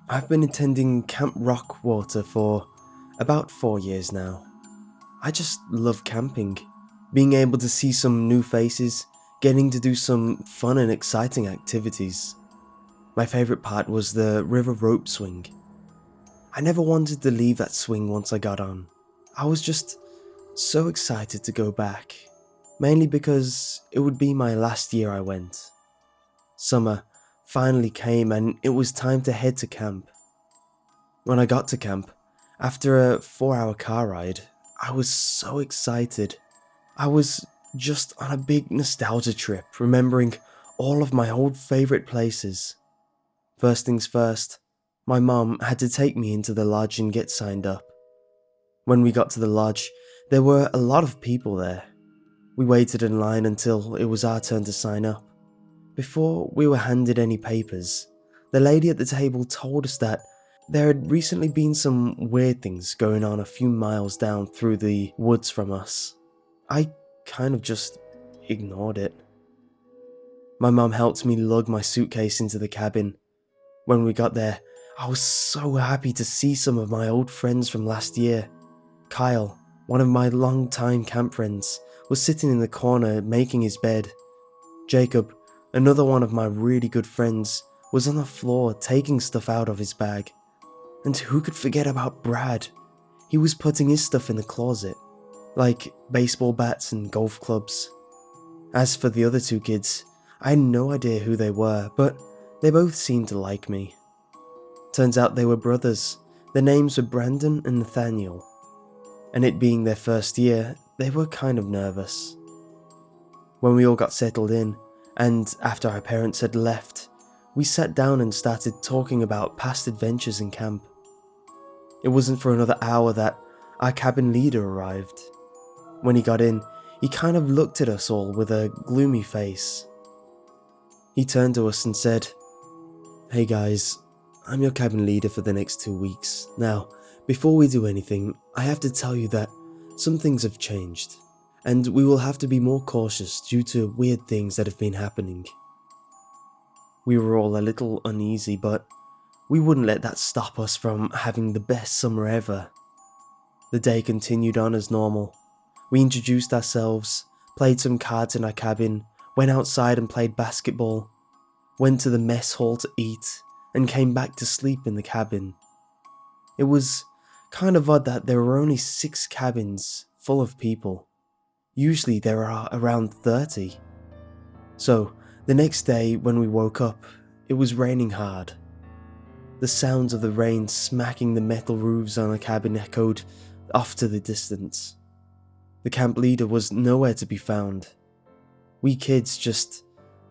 I've been attending Camp Rockwater for about 4 years now. I just love camping, being able to see some new faces, getting to do some fun and exciting activities. My favourite part was the river rope swing. I never wanted to leave that swing once I got on. I was just so excited to go back, mainly because it would be my last year I went. Summer finally came and it was time to head to camp. When I got to camp, after a 4-hour car ride, I was so excited. I was just on a big nostalgia trip, remembering all of my old favourite places. First things first, my mom had to take me into the lodge and get signed up. When we got to the lodge, there were a lot of people there. We waited in line until it was our turn to sign up. Before we were handed any papers, the lady at the table told us that there had recently been some weird things going on a few miles down through the woods from us. I kind of just ignored it. My mum helped me lug my suitcase into the cabin. When we got there, I was so happy to see some of my old friends from last year. Kyle, one of my long-time camp friends, was sitting in the corner making his bed. Jacob, another one of my really good friends, was on the floor taking stuff out of his bag. And who could forget about Brad? He was putting his stuff in the closet, like baseball bats and golf clubs. As for the other two kids, I had no idea who they were, but they both seemed to like me. Turns out they were brothers. Their names were Brandon and Nathaniel. And it being their first year, they were kind of nervous. When we all got settled in, and after our parents had left, we sat down and started talking about past adventures in camp. It wasn't for another hour that our cabin leader arrived. When he got in, he kind of looked at us all with a gloomy face. He turned to us and said, "Hey guys, I'm your cabin leader for the next 2 weeks. Now, before we do anything, I have to tell you that some things have changed, and we will have to be more cautious due to weird things that have been happening." We were all a little uneasy, but we wouldn't let that stop us from having the best summer ever. The day continued on as normal. We introduced ourselves, played some cards in our cabin, went outside and played basketball, went to the mess hall to eat, and came back to sleep in the cabin. It was kind of odd that there were only 6 cabins full of people. Usually there are around 30. So, the next day when we woke up, it was raining hard. The sounds of the rain smacking the metal roofs on the cabin echoed off to the distance. The camp leader was nowhere to be found. We kids just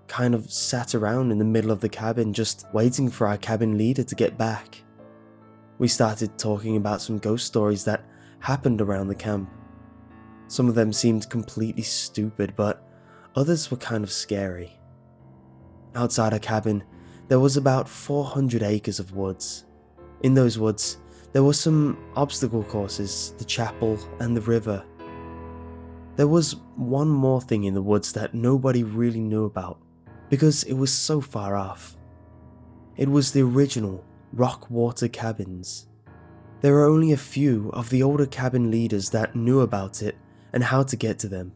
kind of sat around in the middle of the cabin just waiting for our cabin leader to get back. We started talking about some ghost stories that happened around the camp. Some of them seemed completely stupid, but others were kind of scary. Outside our cabin, there was about 400 acres of woods. In those woods, there were some obstacle courses, the chapel, and the river. There was one more thing in the woods that nobody really knew about, because it was so far off. It was the original Rockwater cabins. There were only a few of the older cabin leaders that knew about it and how to get to them.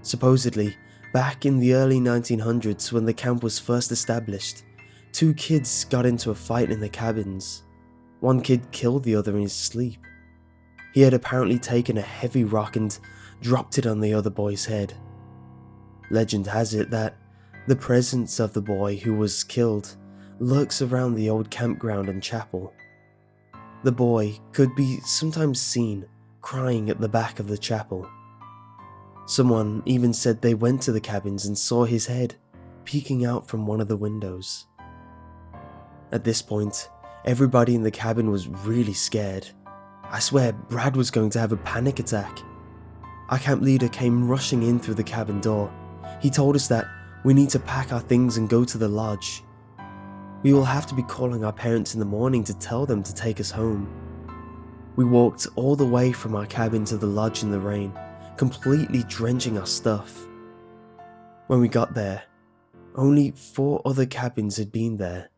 Supposedly, back in the early 1900s when the camp was first established, 2 kids got into a fight in the cabins. One kid killed the other in his sleep. He had apparently taken a heavy rock and dropped it on the other boy's head. Legend has it that the presence of the boy who was killed lurks around the old campground and chapel. The boy could be sometimes seen crying at the back of the chapel. Someone even said they went to the cabins and saw his head peeking out from one of the windows. At this point, everybody in the cabin was really scared. I swear Brad was going to have a panic attack. Our camp leader came rushing in through the cabin door. He told us that we need to pack our things and go to the lodge. We will have to be calling our parents in the morning to tell them to take us home. We walked all the way from our cabin to the lodge in the rain, completely drenching our stuff. When we got there, only 4 other cabins had been there.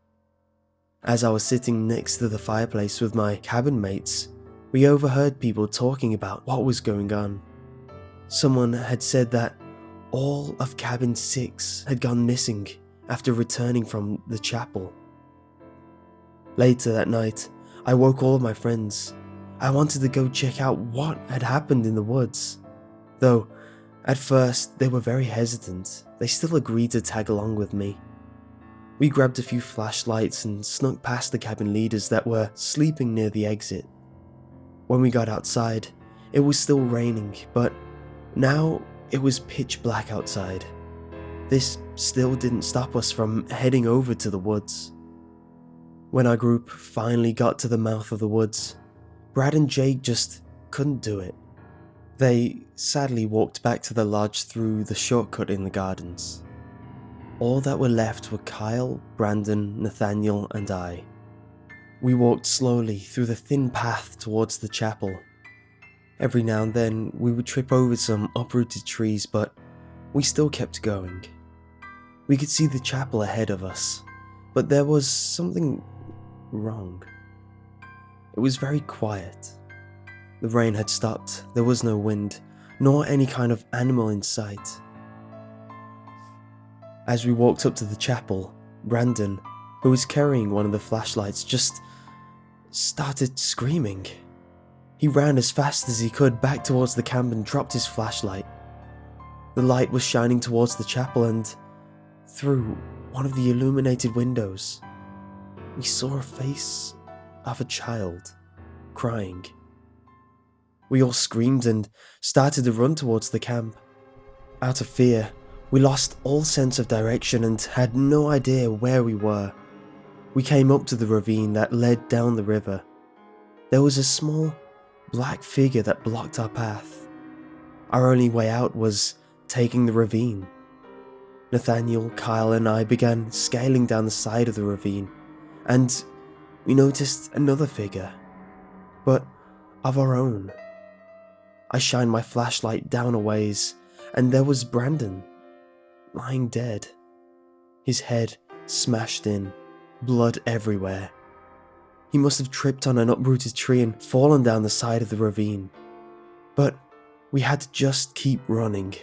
As I was sitting next to the fireplace with my cabin mates, we overheard people talking about what was going on. Someone had said that all of cabin 6 had gone missing after returning from the chapel. Later that night, I woke all of my friends. I wanted to go check out what had happened in the woods. Though, at first, they were very hesitant, they still agreed to tag along with me. We grabbed a few flashlights and snuck past the cabin leaders that were sleeping near the exit. When we got outside, it was still raining, but now it was pitch black outside. This still didn't stop us from heading over to the woods. When our group finally got to the mouth of the woods, Brad and Jake just couldn't do it. They sadly walked back to the lodge through the shortcut in the gardens. All that were left were Kyle, Brandon, Nathaniel, and I. We walked slowly through the thin path towards the chapel. Every now and then we would trip over some uprooted trees, but we still kept going. We could see the chapel ahead of us, but there was something wrong. It was very quiet. The rain had stopped, there was no wind, nor any kind of animal in sight. As we walked up to the chapel, Brandon, who was carrying one of the flashlights, just started screaming. He ran as fast as he could back towards the camp and dropped his flashlight. The light was shining towards the chapel, and through one of the illuminated windows, we saw a face of a child crying. We all screamed and started to run towards the camp. Out of fear, we lost all sense of direction and had no idea where we were. We came up to the ravine that led down the river. There was a small black figure that blocked our path. Our only way out was taking the ravine. Nathaniel, Kyle, and I began scaling down the side of the ravine, and we noticed another figure, but of our own. I shined my flashlight down a ways, and there was Brandon, lying dead. His head smashed in, blood everywhere. He must have tripped on an uprooted tree and fallen down the side of the ravine. But we had to just keep running.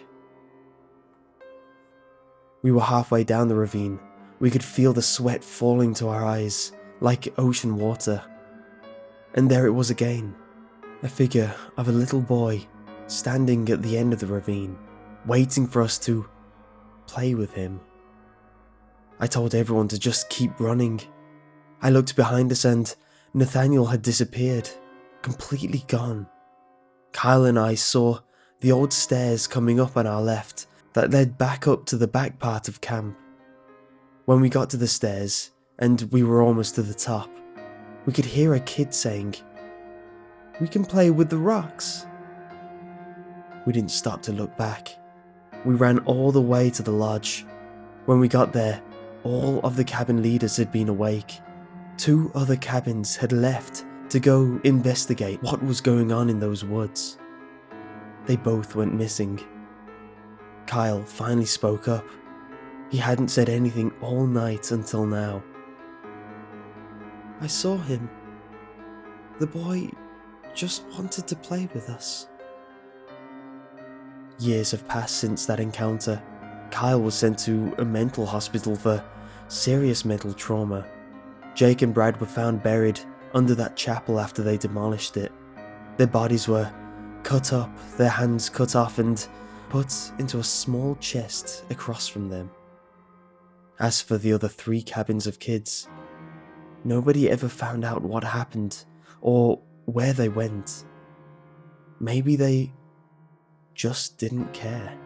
We were halfway down the ravine. We could feel the sweat falling to our eyes, like ocean water. And there it was again, a figure of a little boy standing at the end of the ravine, waiting for us to play with him. I told everyone to just keep running. I looked behind us and Nathaniel had disappeared, completely gone. Kyle and I saw the old stairs coming up on our left that led back up to the back part of camp. When we got to the stairs, and we were almost to the top, we could hear a kid saying, "We can play with the rocks." We didn't stop to look back. We ran all the way to the lodge. When we got there, all of the cabin leaders had been awake. 2 other cabins had left to go investigate what was going on in those woods. They both went missing. Kyle finally spoke up. He hadn't said anything all night until now. "I saw him. The boy just wanted to play with us." Years have passed since that encounter. Kyle was sent to a mental hospital for serious mental trauma. Jake and Brad were found buried under that chapel after they demolished it. Their bodies were cut up, their hands cut off and put into a small chest across from them. As for the other 3 cabins of kids, nobody ever found out what happened or where they went. Maybe they just didn't care.